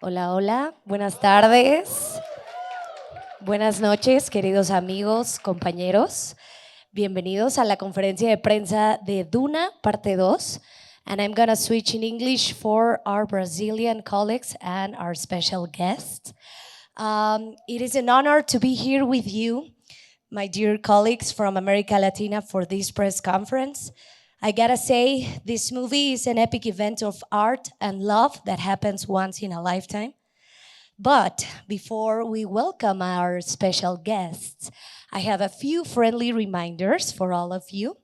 Hola, hola, buenas tardes, buenas noches, queridos amigos, compañeros. Bienvenidos a la conferencia de prensa de Duna, parte 2. And I'm gonna switch in English for our Brazilian colleagues and our special guests. It is an honor to be here with you, my dear colleagues from America Latina, for this press conference. I gotta say, this movie is an epic event of art and love that happens once in a lifetime. But before we welcome our special guests, I have a few friendly reminders for all of you.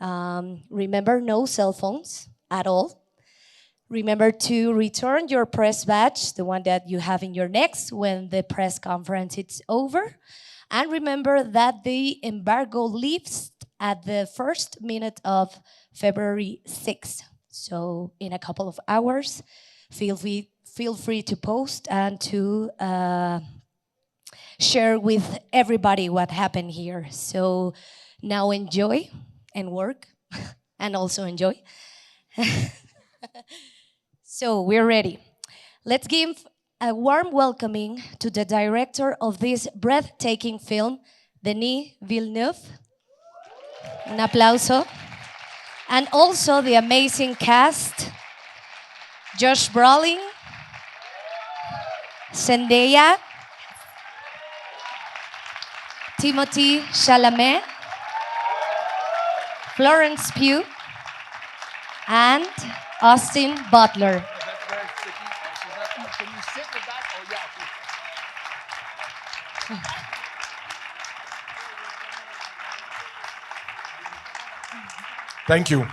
Remember, no cell phones at all. Remember to return your press badge, the one that you have in your necks, when the press conference is over. And remember that the embargo lifts at the first minute of February 6th. So in a couple of hours, feel free to post and to share with everybody what happened here. So now enjoy and work and also enjoy. So we're ready. Let's give a warm welcoming to the director of this breathtaking film, Denis Villeneuve. Un aplauso. And also the amazing cast, Josh Brolin, Zendaya, Timothée Chalamet, Florence Pugh, and Austin Butler. That's very sticky. Can you sit with that? Oh, yeah. Thank you.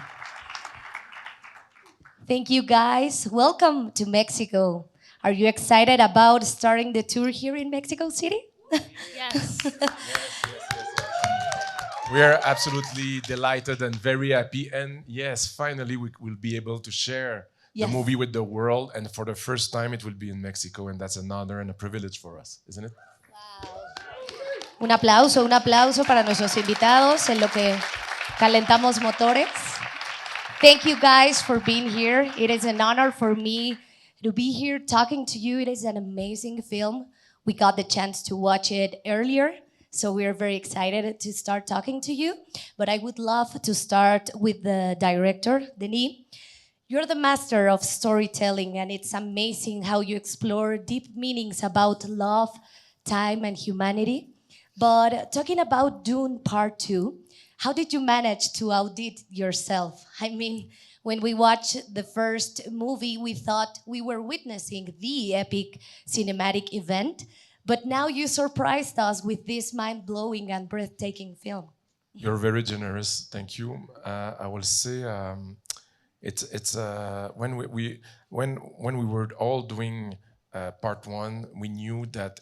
Thank you, guys. Welcome to Mexico. Are you excited about starting the tour here in Mexico City? Yes. We are absolutely delighted and very happy. And yes, finally, we will be able to share Yes. the movie with the world. And for the first time, it will be in Mexico. And that's an honor and a privilege for us, isn't it? Un aplauso para nuestros invitados en lo que calentamos motores. Thank you guys for being here. It is an honor for me to be here talking to you. It is an amazing film. We got the chance to watch it earlier, so we're very excited to start talking to you. But I would love to start with the director, Denis. You're the master of storytelling, and it's amazing how you explore deep meanings about love, time, and humanity. But talking about Dune Part 2, how did you manage to outdid yourself? I mean, when we watched the first movie, we thought we were witnessing the epic cinematic event, but now you surprised us with this mind-blowing and breathtaking film. You're very generous. Thank you. I will say it's when we were all doing part one, we knew that.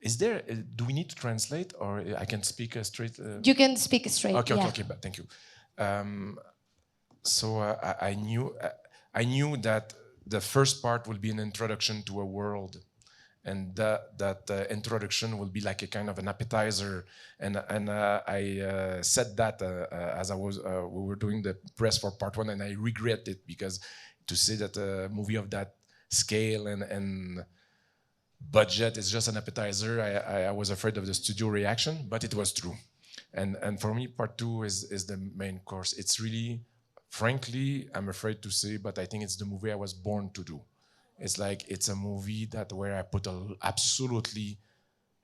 Is there? Do we need to translate, or I can speak straight? You can speak straight. Okay, yeah. okay, but thank you. So I knew that the first part will be an introduction to a world, and that introduction will be like a kind of an appetizer. And I said that as we were doing the press for part one, and I regret it because to say that a movie of that scale and budget is just an appetizer, I was afraid of the studio reaction, but it was true. And for me, part two is the main course. It's really, frankly, I'm afraid to say, but I think it's the movie I was born to do. It's a movie that where I put absolutely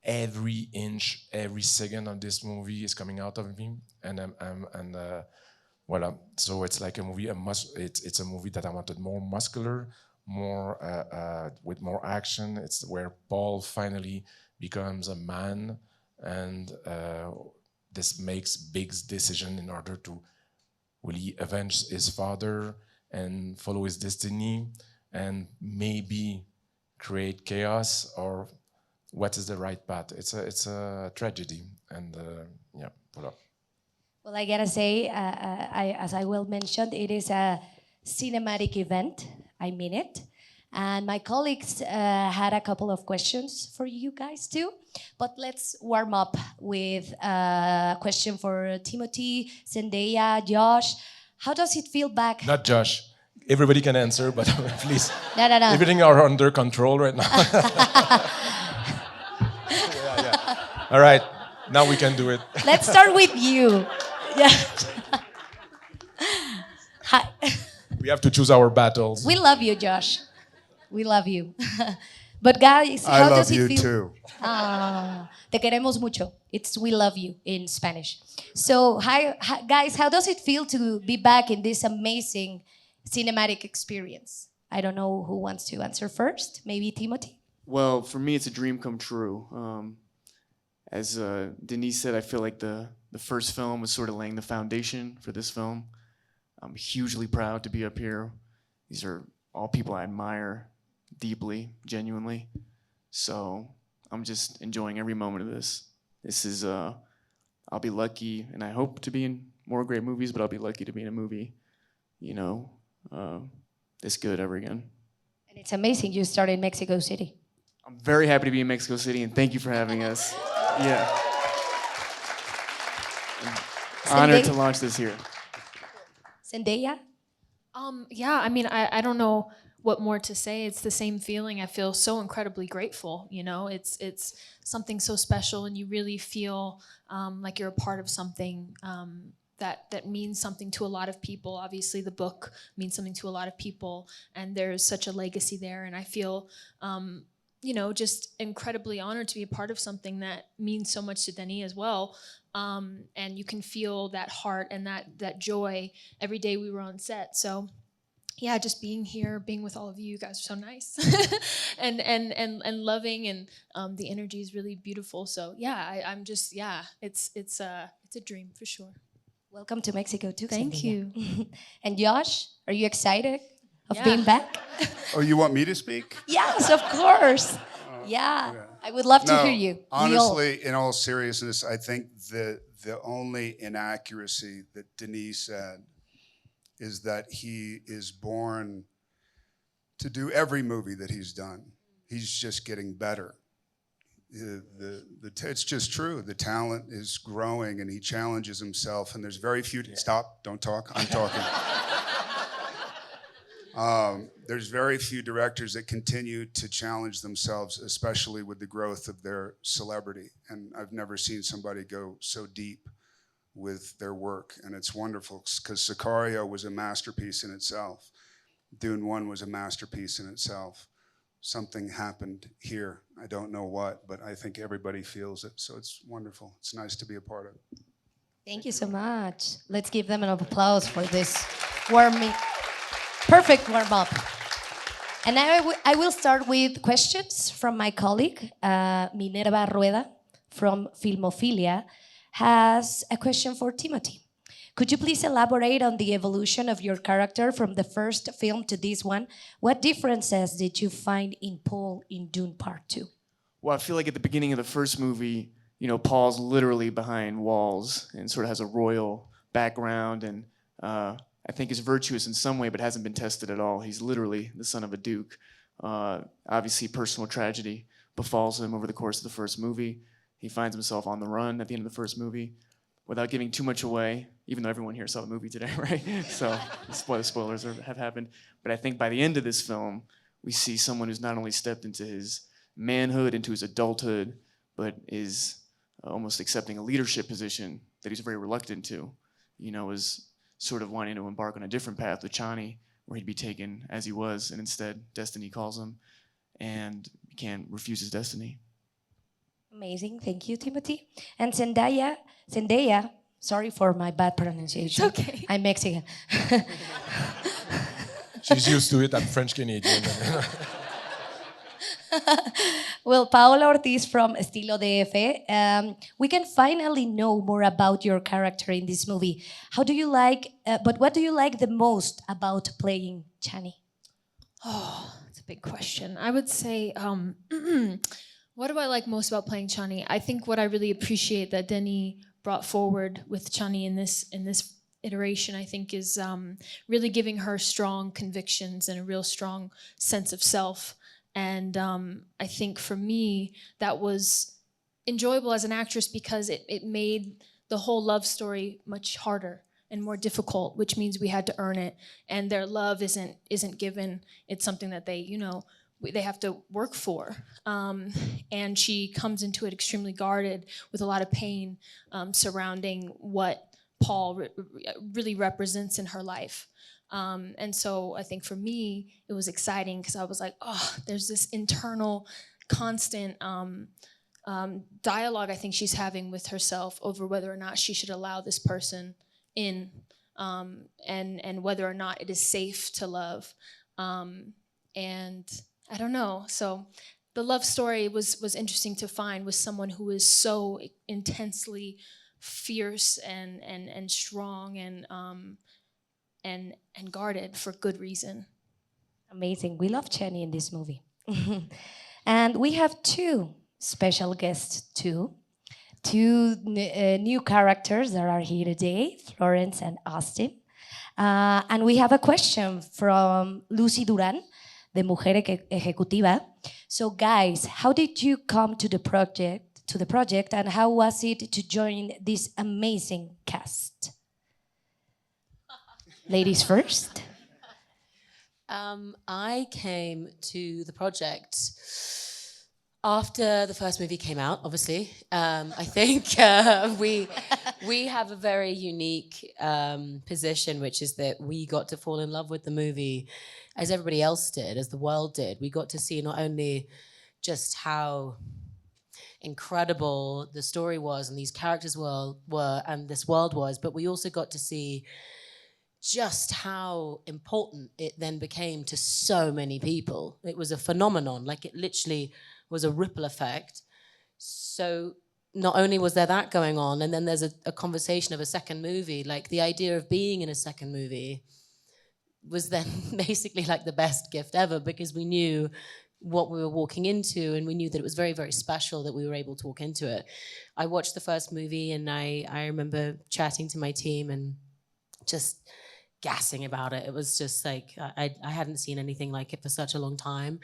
every inch, every second of this movie is coming out of me, and voila. So it's like a movie. It's a movie that I wanted more muscular, more with more action. It's where Paul finally becomes a man, and this makes big decision in order to really avenge his father and follow his destiny, and maybe create chaos, or what is the right path. It's a tragedy, and yeah, voilà. Well, I gotta say, as I well mentioned, it is a cinematic event. I mean it. And my colleagues had a couple of questions for you guys too. But let's warm up with a question for Timothée, Zendaya, Josh. How does it feel back? Not Josh. everybody can answer, but please. No. Everything are under control right now. Yeah. All right, now we can do it. Let's start with you. Yeah. Hi. We have to choose our battles. We love you, Josh. We love you. But guys, I how love does it you feel? too. Te queremos mucho. It's we love you in Spanish. So, guys, how does it feel to be back in this amazing cinematic experience? I don't know who wants to answer first. Maybe Timothée? Well, for me, it's a dream come true. As Denis said, I feel like the first film was sort of laying the foundation for this film. I'm hugely proud to be up here. These are all people I admire deeply, genuinely. So I'm just enjoying every moment of this. This is, I'll be lucky, and I hope to be in more great movies, but I'll be lucky to be in a movie, this good ever again. And it's amazing you started in Mexico City. I'm very happy to be in Mexico City, and thank you for having us. Yeah. Honored to launch this here. Zendaya? Yeah, I mean, I don't know what more to say. It's the same feeling. I feel so incredibly grateful. It's something so special, and you really feel like you're a part of something that means something to a lot of people. Obviously, the book means something to a lot of people, and there's such a legacy there. And I feel, just incredibly honored to be a part of something that means so much to Denis as well. And you can feel that heart and that joy every day we were on set. So yeah, just being here, being with all of you guys are so nice. and loving, and the energy is really beautiful. So yeah, I'm just, it's a dream for sure. Welcome to Mexico too. Thank Zendaya. you. And Josh, are you excited of Yeah. being back? Oh, you want me to speak? Yes, of course. Yeah, I would love to No, hear you. honestly, in all seriousness, I think the only inaccuracy that Denis said is that he is born to do every movie that he's done. He's just getting better. It's just true. The talent is growing, and he challenges himself. And there's very few. Stop! Don't talk. I'm talking. There's very few directors that continue to challenge themselves, especially with the growth of their celebrity. And I've never seen somebody go so deep with their work, and it's wonderful because Sicario was a masterpiece in itself. Dune 1 was a masterpiece in itself. Something happened here. I don't know what, but I think everybody feels it, so it's wonderful. It's nice to be a part of it. Thank you so much. Let's give them an applause for this perfect warm-up. And I will start with questions from my colleague, Minerva Rueda from Filmophilia, has a question for Timothée. Could you please elaborate on the evolution of your character from the first film to this one? What differences did you find in Paul in Dune Part 2? Well, I feel like at the beginning of the first movie, Paul's literally behind walls and sort of has a royal background, and I think is virtuous in some way, but hasn't been tested at all. He's literally the son of a duke. Obviously, personal tragedy befalls him over the course of the first movie. He finds himself on the run at the end of the first movie. Without giving too much away, even though everyone here saw the movie today, right? So spoilers have happened. But I think by the end of this film, we see someone who's not only stepped into his manhood, into his adulthood, but is almost accepting a leadership position that he's very reluctant to. Is sort of wanting to embark on a different path with Chani, where he'd be taken as he was, and instead destiny calls him, and he can't refuse his destiny. Amazing, thank you, Timothée. And Zendaya, sorry for my bad pronunciation. It's okay. I'm Mexican. She's used to it. I'm French Canadian. Well, Paola Ortiz from Estilo DF, we can finally know more about your character in this movie. What do you like the most about playing Chani? Oh, that's a big question. I would say, what do I like most about playing Chani? I think what I really appreciate that Denis brought forward with Chani in this iteration, I think, is really giving her strong convictions and a real strong sense of self. And I think for me, that was enjoyable as an actress because it made the whole love story much harder. and more difficult, which means we had to earn it. And their love isn't given. It's something that they, they have to work for. And she comes into it extremely guarded with a lot of pain surrounding what Paul really represents in her life. And so I think for me, it was exciting because I was like, oh, there's this internal, constant dialogue I think she's having with herself over whether or not she should allow this person in, and whether or not it is safe to love. And I don't know. So the love story was interesting to find with someone who is so intensely fierce and strong and guarded for good reason. Amazing. We love Jenny in this movie. And we have two special guests too. Two new characters that are here today, Florence and Austin. And we have a question from Lucy Duran, de Mujer Ejecutiva. So guys, how did you come to the project, and how was it to join this amazing cast? Ladies first. I came to the project after the first movie came out, obviously. I think we have a very unique position, which is that we got to fall in love with the movie as everybody else did, as the world did. We got to see not only just how incredible the story was and these characters were and this world was, but we also got to see just how important it then became to so many people. It was a phenomenon, like it literally was a ripple effect. So not only was there that going on, and then there's a conversation of a second movie, like the idea of being in a second movie was then basically like the best gift ever, because we knew what we were walking into, and we knew that it was very, very special that we were able to walk into it. I watched the first movie, and I remember chatting to my team and just gassing about it. It was just like, I hadn't seen anything like it for such a long time.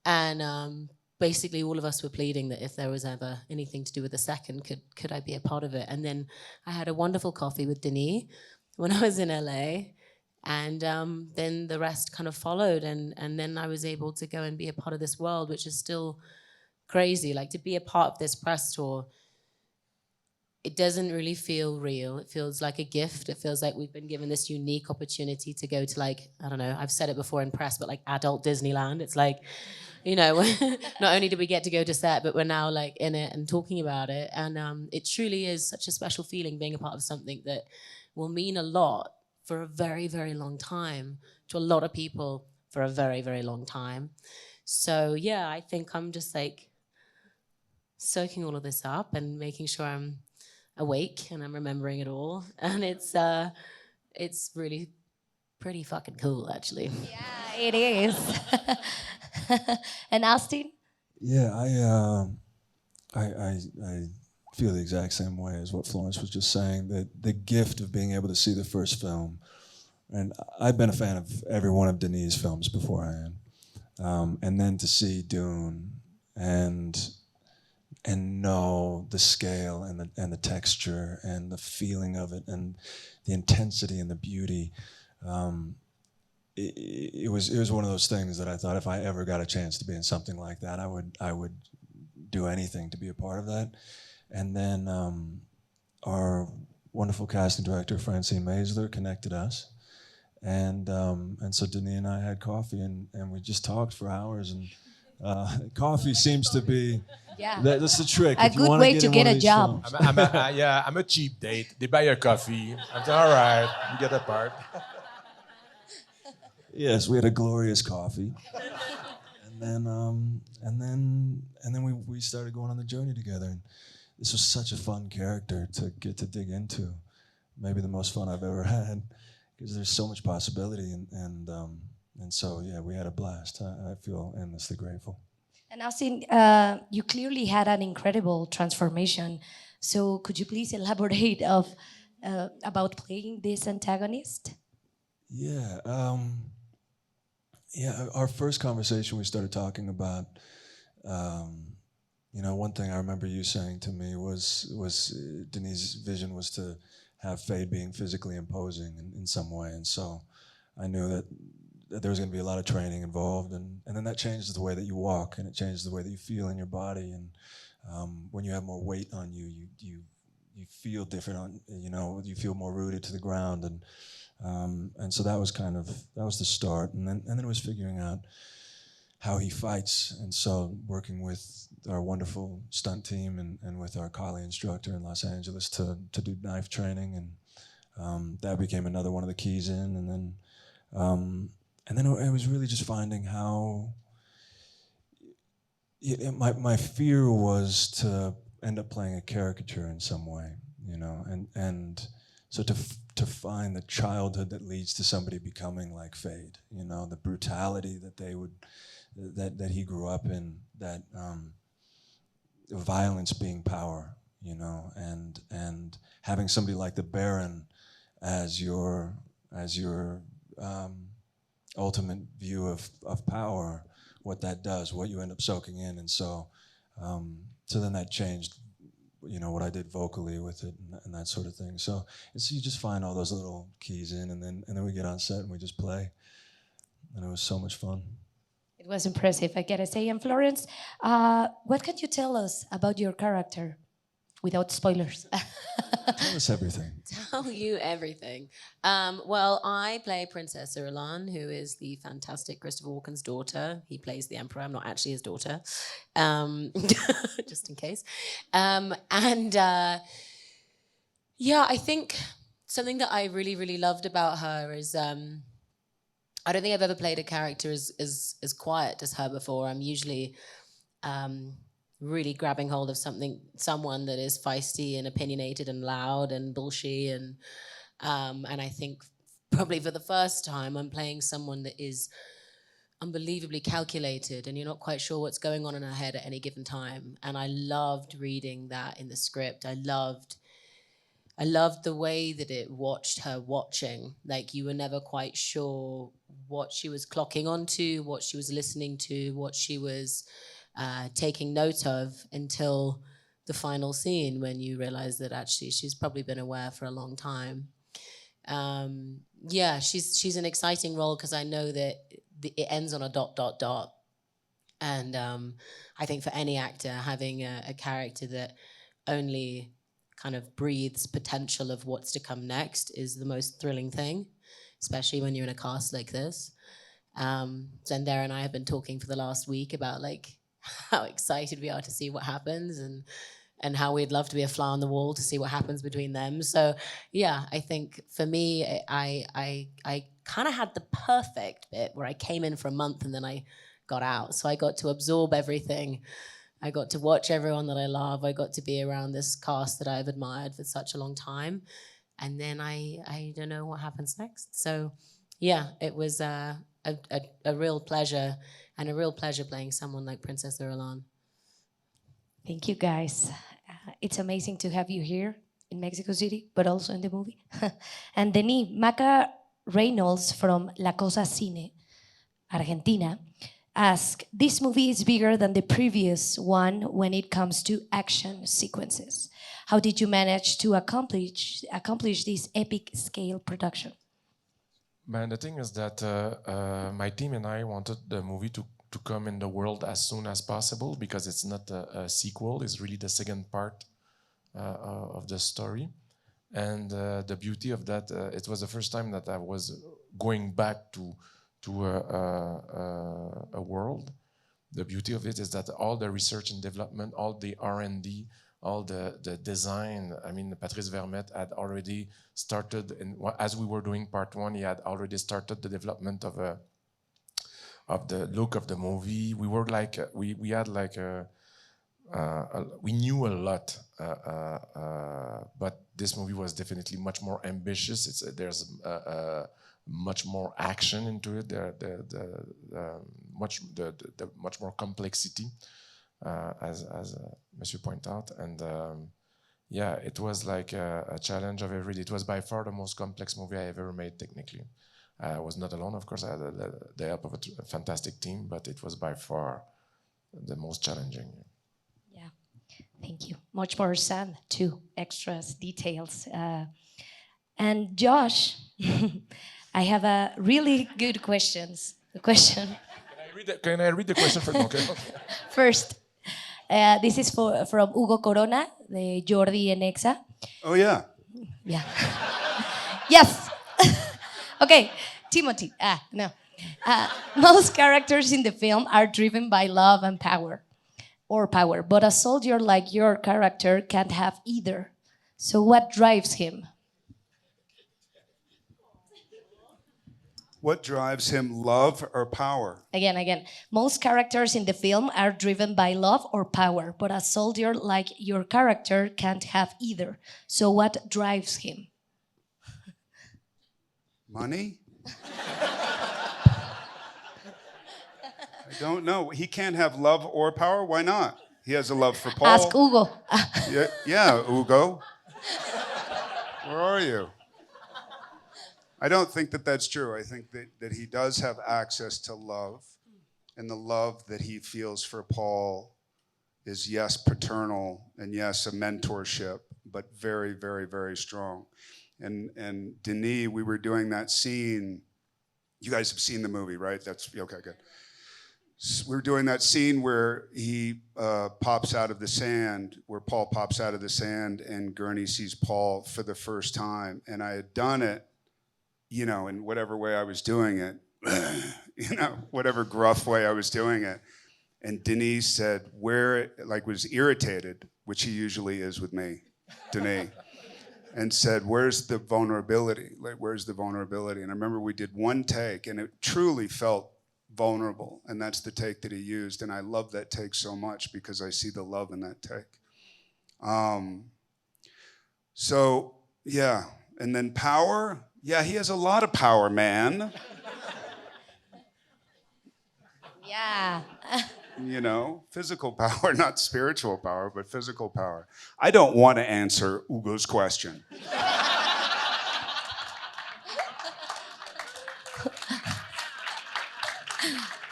And basically all of us were pleading that if there was ever anything to do with the second, could I be a part of it? And then I had a wonderful coffee with Denis when I was in LA. And then the rest kind of followed. And then I was able to go and be a part of this world, which is still crazy. Like, to be a part of this press tour, it doesn't really feel real. It feels like a gift. It feels like we've been given this unique opportunity to go to, like, I don't know, I've said it before in press, but like adult Disneyland. It's like, not only did we get to go to set, but we're now like in it and talking about it. And it truly is such a special feeling being a part of something that will mean a lot for a very, very long time to a lot of people for a very, very long time. So yeah, I think I'm just like soaking all of this up and making sure I'm awake and I'm remembering it all. And it's really pretty fucking cool, actually. Yeah, it is. And Austin? Yeah, I feel the exact same way as what Florence was just saying, that the gift of being able to see the first film. And I've been a fan of every one of Denis' films beforehand. And then to see Dune and know the scale and the texture and the feeling of it and the intensity and the beauty. It was one of those things that I thought if I ever got a chance to be in something like that, I would do anything to be a part of that. And then our wonderful casting director, Francine Maisler, connected us. And so Denis and I had coffee and we just talked for hours. And coffee seems to be, that's the trick. A good way to get a job. I'm a cheap date. They buy a coffee. I'm all right. You get a part. Yes, we had a glorious coffee. And then we started going on the journey together. And this was such a fun character to get to dig into. Maybe the most fun I've ever had, because there's so much possibility. And so, yeah, we had a blast. I feel endlessly grateful. And Austin, you clearly had an incredible transformation. So could you please elaborate about playing this antagonist? Yeah. Our first conversation, we started talking about, one thing I remember you saying to me was Denis' vision was to have Fade being physically imposing in some way. And so I knew that there was going to be a lot of training involved, and then that changes the way that you walk, and it changes the way that you feel in your body. And when you have more weight on you, you feel different. You feel more rooted to the ground, and so that was the start. And then it was figuring out how he fights, and so working with our wonderful stunt team and with our Kali instructor in Los Angeles to do knife training, and that became another one of the keys in, and then it was really just finding how. My fear was to end up playing a caricature in some way, and so to find the childhood that leads to somebody becoming like Fade, the brutality that he grew up in, that violence being power, and having somebody like the Baron as your ultimate view of power, what that does, what you end up soaking in. And so then that changed, what I did vocally with it and that sort of thing. So you just find all those little keys in, and then we get on set and we just play, and it was so much fun. It was impressive, I gotta say. And Florence, what can you tell us about your character without spoilers? Tell us everything. Tell you everything. Well, I play Princess Irulan, who is the fantastic Christopher Walken's daughter. He plays the Emperor. I'm not actually his daughter, just in case. I think something that I really, really loved about her is I don't think I've ever played a character as quiet as her before. I'm usually really grabbing hold of someone that is feisty and opinionated and loud and bullshit, and I think probably for the first time I'm playing someone that is unbelievably calculated, and you're not quite sure what's going on in her head at any given time. And I loved reading that in the script. I loved the way that it watched her watching. Like, you were never quite sure what she was clocking onto, what she was listening to, what she was taking note of, until the final scene, when you realize that actually she's probably been aware for a long time. She's an exciting role because I know that it ends on a ... And I think for any actor, having a character that only kind of breathes potential of what's to come next is the most thrilling thing, especially when you're in a cast like this. Zendaya and I have been talking for the last week about how excited we are to see what happens, and how we'd love to be a fly on the wall to see what happens between them. So yeah, I think for me, I kind of had the perfect bit where I came in for a month and then I got out. So I got to absorb everything. I got to watch everyone that I love. I got to be around this cast that I've admired for such a long time. And then I don't know what happens next. So yeah, it was a real pleasure, and a real pleasure playing someone like Princess Irulan. Thank you, guys. It's amazing to have you here in Mexico City, but also in the movie. And Denis, Maca Reynolds from La Cosa Cine, Argentina, asked, this movie is bigger than the previous one when it comes to action sequences. How did you manage to accomplish this epic scale production? Man, the thing is that my team and I wanted the movie to come in the world as soon as possible, because it's not a sequel, it's really the second part of the story. And the beauty of that, it was the first time that I was going back to a world. The beauty of it is that all the research and development, all the R&D, all the design, I mean, Patrice Vermette had already started, as we were doing part one, he had already started the development of the look of the movie. We were like, we had like we knew a lot, but this movie was definitely much more ambitious. There's much more action into it. Much more complexity, as Monsieur pointed out, and yeah, it was like a challenge of every day. It was by far the most complex movie I ever made technically. I was not alone, of course. I had the help of a fantastic team, but it was by far the most challenging. Yeah, thank you. Much more sun too, extras, details. And Josh, I have a really good question. Can I read the question first? Okay. First, this is from Hugo Corona, the Jordi and Exa. Oh, yeah. Yeah. Yes. Okay, Timothy. No. Most characters in the film are driven by love and power, but a soldier like your character can't have either. So what drives him? What drives him, love or power? Again. Most characters in the film are driven by love or power, but a soldier like your character can't have either. So what drives him? Money? I don't know. He can't have love or power? Why not? He has a love for Paul. Ask Hugo. Yeah, Hugo. Where are you? I don't think that that's true. I think that he does have access to love, and the love that he feels for Paul is, yes, paternal, and yes, a mentorship, but very, very, very strong. And Denis, we were doing that scene. You guys have seen the movie, right? That's okay, good. So we were doing that scene where he pops out of the sand, where Paul pops out of the sand, and Gurney sees Paul for the first time. And I had done it, you know, in whatever way I was doing it, you know, whatever gruff way I was doing it. And Denis said, was irritated, which he usually is with me, Denis, and said, where's the vulnerability? Like, where's the vulnerability? And I remember we did one take, and it truly felt vulnerable, and that's the take that he used. And I love that take so much because I see the love in that take. So, yeah. And then power. Yeah, he has a lot of power, man. Yeah. You know, physical power, not spiritual power, but physical power. I don't want to answer Hugo's question.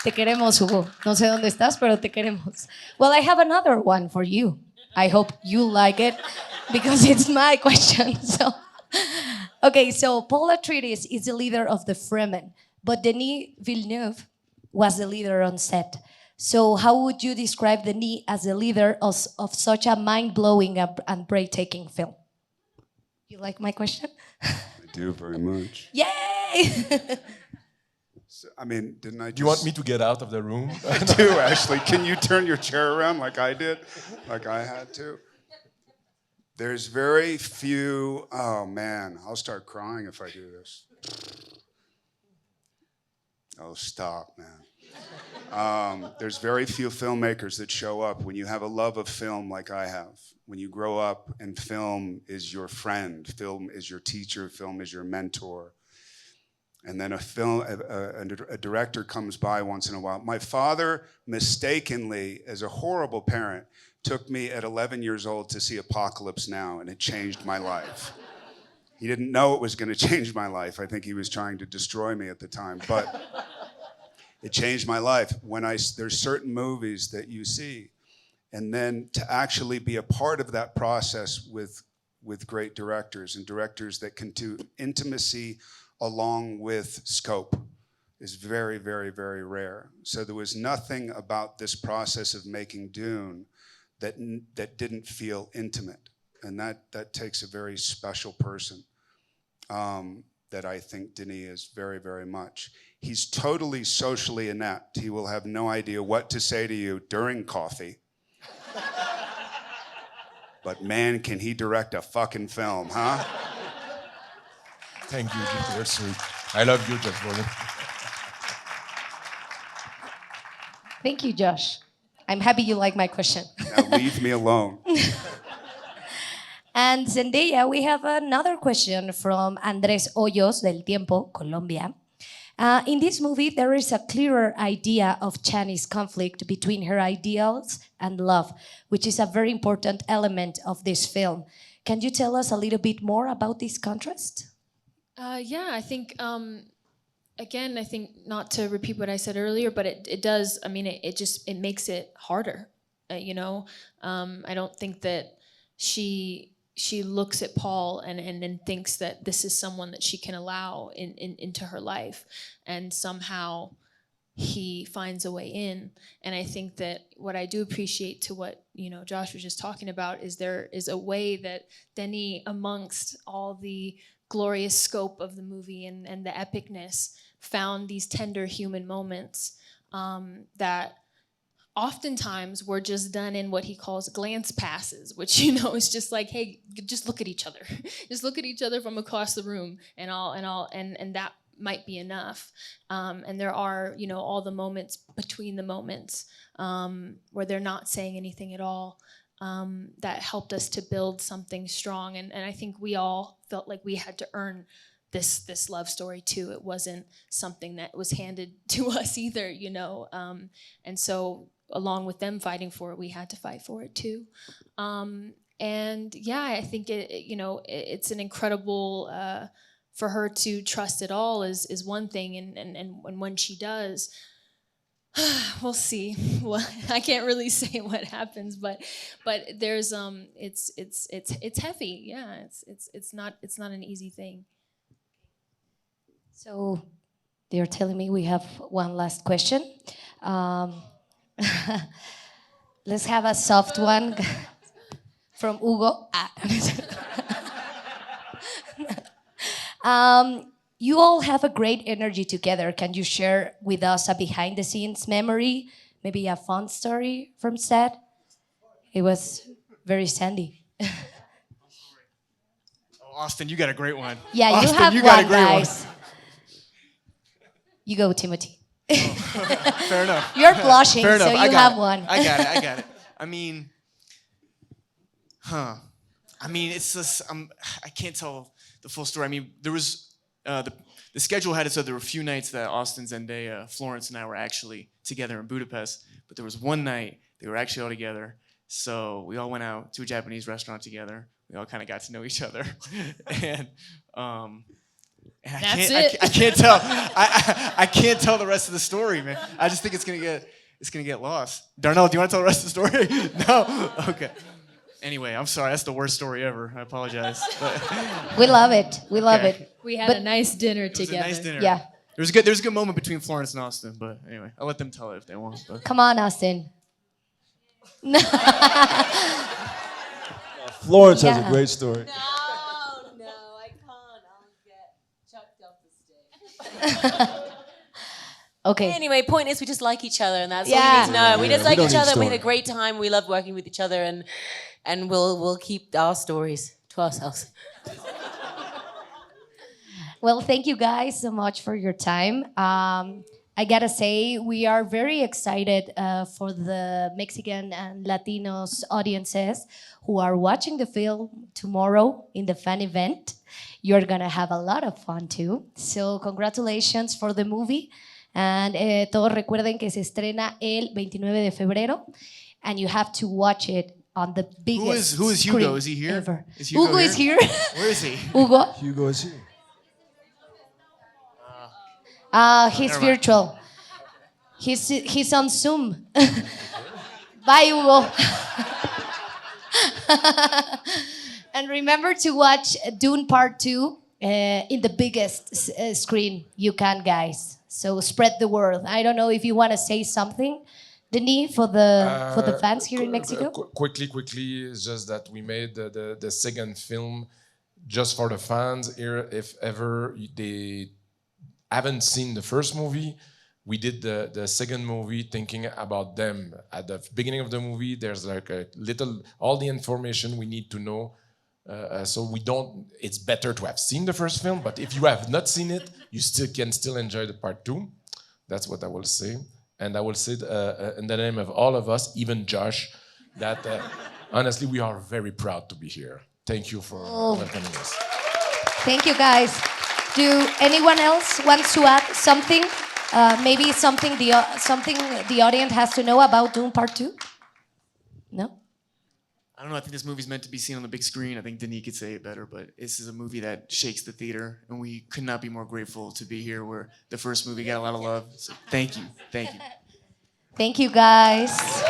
Te queremos, Hugo. No sé dónde estás, pero te queremos. Well, I have another one for you. I hope you like it because it's my question. Okay, so Paul Atreides is the leader of the Fremen, but Denis Villeneuve was the leader on set. So how would you describe Denis as the leader of such a mind-blowing and breathtaking film? You like my question? I do very much. Yay! So, I mean, didn't I just... Do you want me to get out of the room? I do, actually. Can you turn your chair around like I did? Like I had to? There's very few... Oh, man. I'll start crying if I do this. Oh, stop, man. There's very few filmmakers that show up when you have a love of film like I have. When you grow up and film is your friend, film is your teacher, film is your mentor. And then a director comes by once in a while. My father, mistakenly, as a horrible parent, took me at 11 years old to see Apocalypse Now, and it changed my life. He didn't know it was going to change my life. I think he was trying to destroy me at the time, but it changed my life. There's certain movies that you see, and then to actually be a part of that process with great directors, and directors that can do intimacy along with scope is very, very, very rare. So there was nothing about this process of making Dune that didn't feel intimate. And that takes a very special person that I think Denis is very, very much. He's totally socially inept. He will have no idea what to say to you during coffee. But man, can he direct a fucking film, huh? Thank you, you're sweet. I love you, Josh Brolin. Thank you, Josh. I'm happy you like my question. Now leave me alone. And Zendaya, we have another question from Andrés Hoyos del Tiempo, Colombia. In this movie, there is a clearer idea of Chani's conflict between her ideals and love, which is a very important element of this film. Can you tell us a little bit more about this contrast? Yeah, I think, again, I think not to repeat what I said earlier, but it does, I mean, it makes it harder, you know? I don't think that she she looks at Paul and then thinks that this is someone that she can allow into her life, and somehow he finds a way in. And I think that what I do appreciate to what, you know, Josh was just talking about is there is a way that Denis, amongst all the glorious scope of the movie and the epicness, found these tender human moments that oftentimes were just done in what he calls glance passes, which, you know, is just like, hey, just look at each other. Just look at each other from across the room, and that might be enough. And there are, you know, all the moments between the moments where they're not saying anything at all, that helped us to build something strong. And I think we all felt like we had to earn this love story too. It wasn't something that was handed to us either, you know. And so along with them fighting for it, we had to fight for it too. And yeah, I think it's an incredible, for her to trust it all is one thing, and when she does, we'll see. Well, I can't really say what happens, but there's it's heavy. Yeah, it's not an easy thing. So they're telling me we have one last question. Let's have a soft one from Hugo. You all have a great energy together. Can you share with us a behind-the-scenes memory, maybe a fun story from set? It was very sandy. Austin, you got a great one. Yeah, Austin, you have you got one, a great guys. You go, Timothy. Fair enough. You're blushing, Fair enough. so I you got have it. one. I got it. I mean, it's just I can't tell the full story. I mean, there was the schedule had it so there were a few nights that Austin, Zendaya, Florence, and I were actually together in Budapest, but there was one night they were actually all together. So we all went out to a Japanese restaurant together. We all kind of got to know each other, and I can't tell. I can't tell the rest of the story, man. I just think it's gonna get lost. Darnell, do you want to tell the rest of the story? No. Okay. Anyway, I'm sorry. That's the worst story ever. I apologize. But We love it. We love it. We had a nice dinner it was together. a nice dinner. Yeah. There was a good moment between Florence and Austin, but anyway, I'll let them tell it if they want. But. Come on, Austin. Florence has Yeah. a great story. No, I can't. I'll get chucked off the stage. Okay. Anyway, point is we just like each other, and that's all Yeah. you need to know. We just like don't each need other. We had story. a great time. We love working with each other, and we'll keep our stories to ourselves. Well, thank you guys so much for your time. I gotta say, we are very excited for the Mexican and Latinos audiences who are watching the film tomorrow in the fan event. You're gonna have a lot of fun too. So congratulations for the movie. And todos recuerden que se estrena el 29 de febrero. And you have to watch it on the biggest Who is Hugo? screen Is he here? ever. Is Hugo Hugo is here. Where is he? Hugo? Hugo is here. He's Never mind. virtual. He's on Zoom. Bye, Hugo. And remember to watch Dune Part 2 in the biggest screen you can, guys. So spread the word. I don't know if you want to say something, Denis, for the fans here in Mexico. Quickly, it's just that we made the second film just for the fans here. If ever they haven't seen the first movie, we did the second movie thinking about them. At the beginning of the movie, there's like a little, all the information we need to know. So we don't, it's better to have seen the first film, but if you have not seen it, you can still enjoy the part 2. That's what I will say. And I will say in the name of all of us, even Josh, that honestly, we are very proud to be here. Thank you for welcoming us. Thank you, guys. Do anyone else wants to add something? Maybe something the audience has to know about Dune Part 2? No? I don't know. I think this movie's meant to be seen on the big screen. I think Denis could say it better, but this is a movie that shakes the theater, and we could not be more grateful to be here where the first movie got a lot of love. So thank you. Thank you. Thank you, guys.